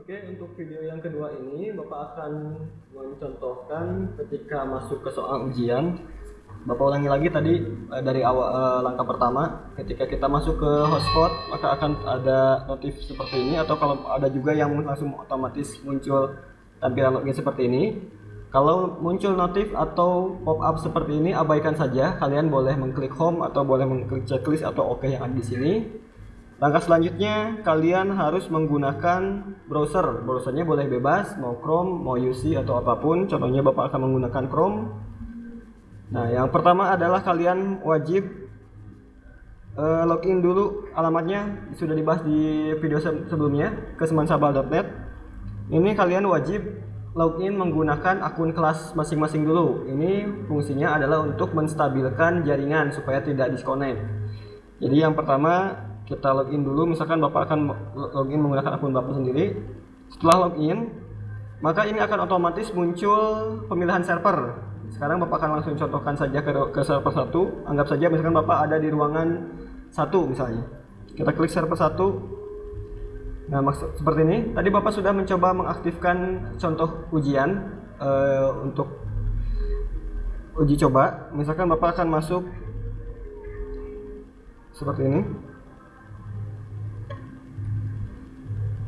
Oke, untuk video yang kedua ini Bapak akan mencontohkan ketika masuk ke soal ujian. Bapak ulangi lagi tadi dari awal langkah pertama. Ketika kita masuk ke hotspot, maka akan ada notif seperti ini, atau kalau ada juga yang langsung otomatis muncul tampilan login seperti ini. Kalau muncul notif atau pop-up seperti ini, abaikan saja. Kalian boleh mengklik home atau boleh mengklik checklist atau oke yang ada di sini. Langkah selanjutnya, kalian harus menggunakan browser. Browsernya boleh bebas, mau Chrome, mau UC atau apapun. Contohnya Bapak akan menggunakan Chrome. Nah, yang pertama adalah kalian wajib login dulu. Alamatnya sudah dibahas di video sebelumnya, kesemansabar.net. Ini kalian wajib login menggunakan akun kelas masing-masing dulu. Ini fungsinya adalah untuk menstabilkan jaringan supaya tidak disconnect. Jadi yang pertama, kita login dulu. Misalkan Bapak akan login menggunakan akun Bapak sendiri. Setelah login, maka ini akan otomatis muncul pemilihan server. Sekarang Bapak akan langsung contohkan saja ke server 1. Anggap saja misalkan Bapak ada di ruangan 1 misalnya. Kita klik server 1. Nah, maksud seperti ini. Tadi Bapak sudah mencoba mengaktifkan contoh ujian untuk uji coba. Misalkan Bapak akan masuk seperti ini.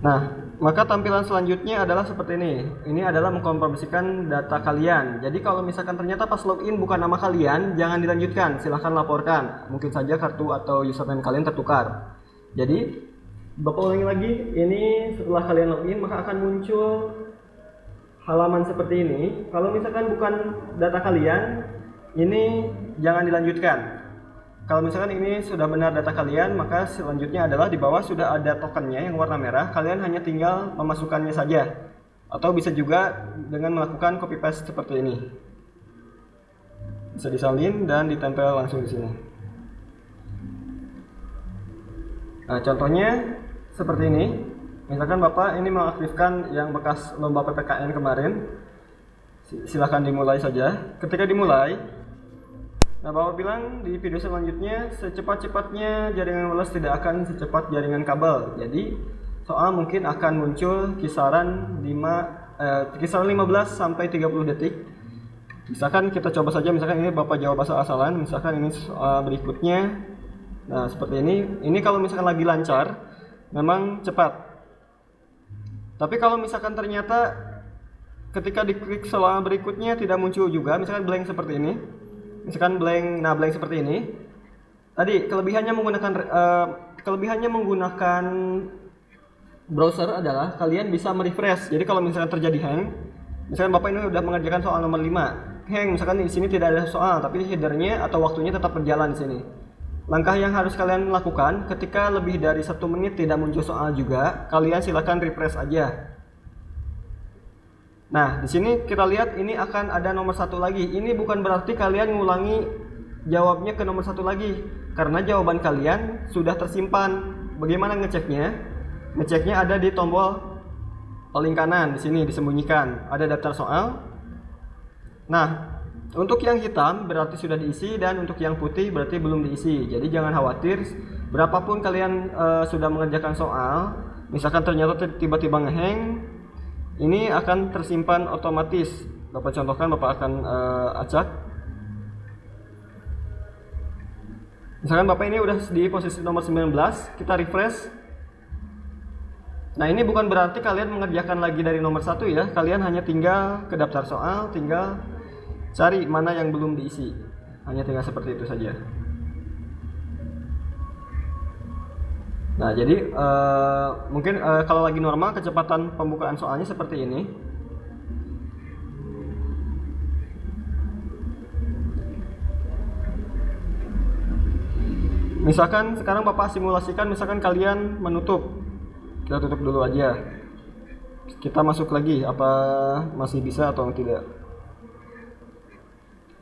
Nah, maka tampilan selanjutnya adalah seperti ini. Ini adalah mengkonfirmasikan data kalian. Jadi kalau misalkan ternyata pas login bukan nama kalian, jangan dilanjutkan, silahkan laporkan. Mungkin saja kartu atau username kalian tertukar. Jadi Bapak ulangi lagi, ini setelah kalian login maka akan muncul halaman seperti ini. Kalau misalkan bukan data kalian, ini jangan dilanjutkan. Kalau misalkan ini sudah benar data kalian, maka selanjutnya adalah di bawah sudah ada tokennya yang warna merah. Kalian hanya tinggal memasukkannya saja, atau bisa juga dengan melakukan copy paste seperti ini. Bisa disalin dan ditempel langsung di sini. Nah, contohnya seperti ini. Misalkan Bapak ini mengaktifkan yang bekas lomba PPKN kemarin. Silahkan dimulai saja. Ketika dimulai, nah, Bapak bilang di video selanjutnya, secepat-cepatnya jaringan wireless tidak akan secepat jaringan kabel. Jadi, soal mungkin akan muncul kisaran 15 sampai 30 detik. Misalkan kita coba saja, misalkan ini Bapak jawab asal-asalan, misalkan ini soal berikutnya. Nah, seperti ini. Ini kalau misalkan lagi lancar, memang cepat. Tapi kalau misalkan ternyata ketika diklik soal berikutnya tidak muncul juga, misalkan blank seperti ini. Misalkan blank seperti ini. Tadi kelebihannya menggunakan browser adalah kalian bisa merefresh. Jadi kalau misalkan terjadi hang, misalkan Bapak ini sudah mengerjakan soal nomor 5, hang, misalkan di sini tidak ada soal, tapi headernya atau waktunya tetap berjalan di sini. Langkah yang harus kalian lakukan ketika lebih dari 1 menit tidak muncul soal juga, kalian silakan refresh aja. Nah, di sini kita lihat ini akan ada nomor 1 lagi. Ini bukan berarti kalian ngulangi jawabnya ke nomor 1 lagi, karena jawaban kalian sudah tersimpan. Bagaimana ngeceknya? Ngeceknya ada di tombol paling kanan di sini disembunyikan. Ada daftar soal. Nah, untuk yang hitam berarti sudah diisi, dan untuk yang putih berarti belum diisi. Jadi jangan khawatir, berapapun kalian sudah mengerjakan soal, misalkan ternyata tiba-tiba ngehang, ini akan tersimpan otomatis. Bapak contohkan, Bapak akan acak. Misalkan Bapak ini udah di posisi nomor 19, kita refresh. Nah, ini bukan berarti kalian mengerjakan lagi dari nomor 1 ya. Kalian hanya tinggal ke daftar soal, tinggal cari mana yang belum diisi. Hanya tinggal seperti itu saja. Nah, jadi mungkin kalau lagi normal kecepatan pembukaan soalnya seperti ini. Misalkan sekarang Bapak simulasikan, misalkan kalian menutup. Kita tutup dulu aja. Kita masuk lagi, apa masih bisa atau tidak.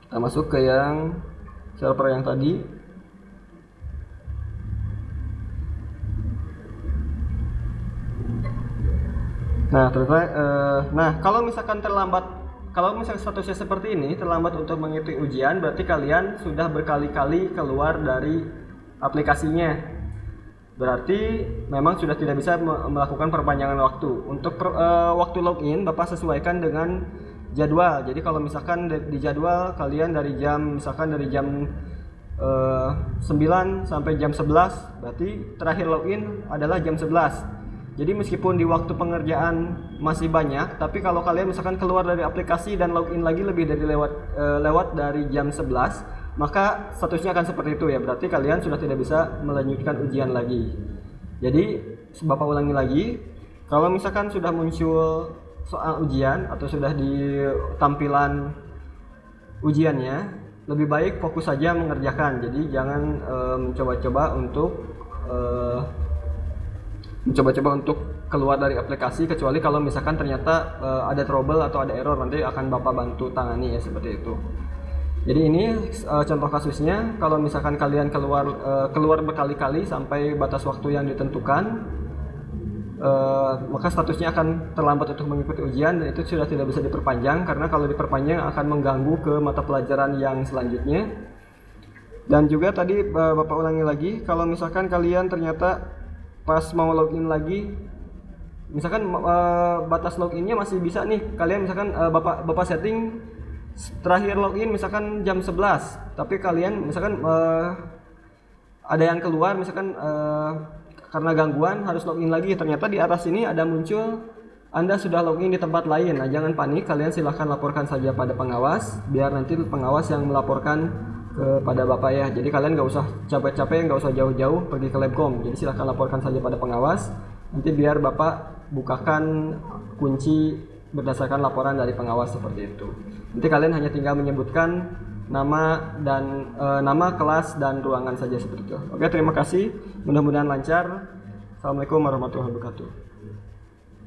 Kita masuk ke yang server yang tadi. Nah, kalau misalkan statusnya seperti ini, terlambat untuk mengikuti ujian, berarti kalian sudah berkali-kali keluar dari aplikasinya. Berarti memang sudah tidak bisa melakukan perpanjangan waktu. Untuk waktu login Bapak sesuaikan dengan jadwal. Jadi kalau misalkan di jadwal kalian dari jam 9 sampai jam 11, berarti terakhir login adalah jam 11. Jadi meskipun di waktu pengerjaan masih banyak, tapi kalau kalian misalkan keluar dari aplikasi dan login lagi lebih dari lewat dari jam 11, maka statusnya akan seperti itu ya. Berarti kalian sudah tidak bisa melanjutkan ujian lagi. Jadi Bapak ulangi lagi, kalau misalkan sudah muncul soal ujian atau sudah di tampilan ujiannya, lebih baik fokus saja mengerjakan. Jadi jangan mencoba-coba untuk keluar dari aplikasi, kecuali kalau misalkan ternyata ada trouble atau ada error, nanti akan Bapak bantu tangani ya, seperti itu. Jadi ini contoh kasusnya. Kalau misalkan kalian keluar berkali-kali sampai batas waktu yang ditentukan, maka statusnya akan terlambat untuk mengikuti ujian, dan itu sudah tidak bisa diperpanjang, karena kalau diperpanjang akan mengganggu ke mata pelajaran yang selanjutnya. Dan juga tadi Bapak ulangi lagi, kalau misalkan kalian ternyata pas mau login lagi, misalkan batas loginnya masih bisa nih, kalian misalkan Bapak setting terakhir login misalkan jam 11, tapi kalian misalkan ada yang keluar misalkan karena gangguan harus login lagi, ternyata di atas sini ada muncul Anda sudah login di tempat lain. Nah, jangan panik, kalian silahkan laporkan saja pada pengawas, biar nanti pengawas yang melaporkan kepada Bapak ya. Jadi kalian nggak usah capek-capek, nggak usah jauh-jauh pergi ke Labcom. Jadi silahkan laporkan saja pada pengawas, nanti biar Bapak bukakan kunci berdasarkan laporan dari pengawas, seperti itu. Nanti kalian hanya tinggal menyebutkan nama dan nama, kelas, dan ruangan saja, seperti itu. Oke, terima kasih. Mudah-mudahan lancar. Assalamualaikum warahmatullahi wabarakatuh.